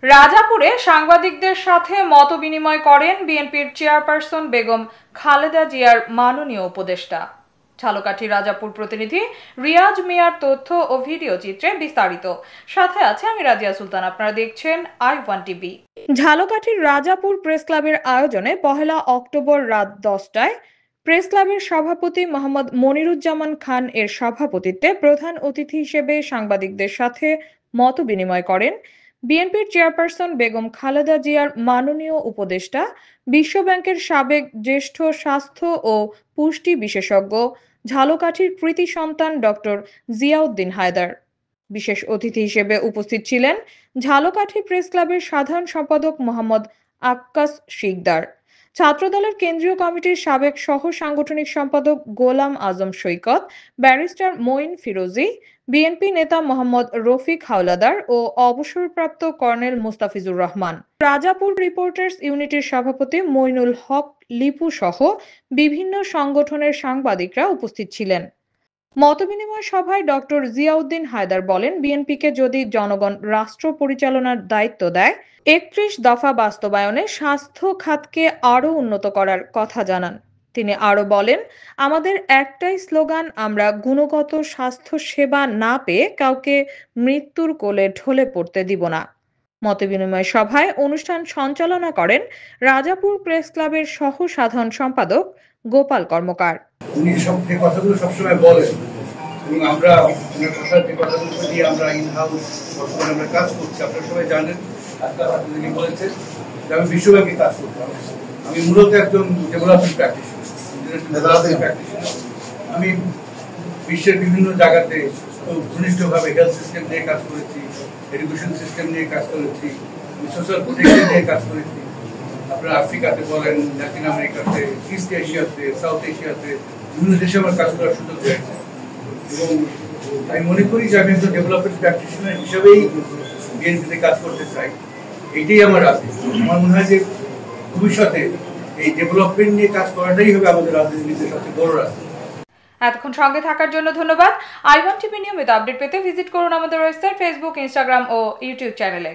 রাজাপুরে সাংবাদিকদের সাথে মতবিনিময় করেন বিএনপির চেয়ারপারসন বেগম খালেদা জিয়ার মাননীয় উপদেষ্টা। ঝালকাঠি রাজাপুর প্রতিনিধি রিয়াজ মিয়ার তথ্য ও ভিডিও চিত্রে বিস্তারিত। সাথে আছে আমি রাজিয়া সুলতান। আপনারা দেখছেন I1 টিভি। ঝালকাঠির রাজাপুর প্রেস ক্লাবের আয়োজনে 1 অক্টোবর রাত 10টায় প্রেস ক্লাবের সভাপতি মোহাম্মদ মনিরুজ্জামান খান এর সভাপতিত্বে প্রধান অতিথি হিসেবে সাংবাদিকদের সাথে মতবিনিময় করেন বিএনপির চেয়ারপারসন বেগম খালেদা জিয়ার মাননীয় উপদেষ্টা, বিশ্ব ব্যাংকের সাবেক জ্যেষ্ঠ স্বাস্থ্য ও পুষ্টি বিশেষজ্ঞ, ঝালকাঠির কৃতি সন্তান ডক্টর জিয়াউদ্দিন হায়দার। বিশেষ অতিথি হিসেবে উপস্থিত ছিলেন ঝালকাঠি প্রেস ক্লাবের সাধারণ সম্পাদক মোহাম্মদ আক্কাস শিকদার, ছাত্রদলের কেন্দ্রীয় কমিটির সাবেক সহ সাংগঠনিক সম্পাদক গোলাম আজম সৈকত, ব্যারিস্টার মঈন ফিরোজী, বিএনপি নেতা মোহাম্মদ রফিক হাওলাদার ও অবসরপ্রাপ্ত কর্নেল মুস্তাফিজুর রহমান। রাজাপুর রিপোর্টার্স ইউনিটির সভাপতি মইনুল হক লিপু সহ বিভিন্ন সংগঠনের সাংবাদিকরা উপস্থিত ছিলেন। মতবিনিময় সভায় ডক্টর জিয়াউদ্দিন হায়দার বলেন, বিএনপিকে যদি জনগণ রাষ্ট্র পরিচালনার দায়িত্ব দেয়, 31 দফা বাস্তবায়নে স্বাস্থ্য খাতকে আরও উন্নত করার কথা জানান। তিনি আরও বলেন, আমাদের একটাই স্লোগান, আমরা গুণগত স্বাস্থ্য সেবা না পেয়ে কাউকে মৃত্যুর কোলে ঢলে পড়তে দিব না। মতবিনিময় সভায় অনুষ্ঠান সঞ্চালনা করেন রাজাপুর প্রেস ক্লাবের সহ সাধারণ সম্পাদক গোপাল কর্মকার। উনি যে কথাগুলো সবসময় বলেন এবং আমরা কথার যে কথাগুলো নিয়ে আমরা ইন হাউস বর্তমানে আমরা কাজ করছি, আপনারা সবাই জানেন। তিনি বলেছেন যে আমি বিশ্বব্যাপী কাজ করতাম, আমি মূলত একজন ডেভেলপমেন্ট প্র্যাকটিশনার। আমি বিশ্বের বিভিন্ন জায়গাতে খুব ঘনিষ্ঠভাবে হেলথ সিস্টেম নিয়ে কাজ করেছি, এডুকেশন সিস্টেম নিয়ে কাজ করেছি, সোশ্যাল প্রোটেকশন নিয়ে কাজ করেছি। আপনারা আফ্রিকাতে বলেন, ল্যাটিন আমেরিকাতে, ইস্ট এশিয়াতে, সাউথ এশিয়াতে বিভিন্ন দেশে আমার কাজ করার সুযোগ হয়েছে এবং আমি মনে করি যে আমি একজন ডেভেলপমেন্ট প্র্যাকটিশনার হিসেবেই বিএনপিতে কাজ করতে চাই। এইটাই আমার আদেশ। আমার মনে হয় যে ভবিষ্যতে এই ডেভেলপমেন্ট নিয়ে কাজ করাটাই হবে আমাদের রাজনীতিতে সবচেয়ে বড় রাস্তা। এতক্ষণ সঙ্গে থাকার জন্য ধন্যবাদ। I1 টিভি নিয়মিত আপডেট পেতে ভিজিট করুন আমাদের ওয়েবসাইট, ফেসবুক, ইনস্টাগ্রাম ও ইউটিউব চ্যানেলে।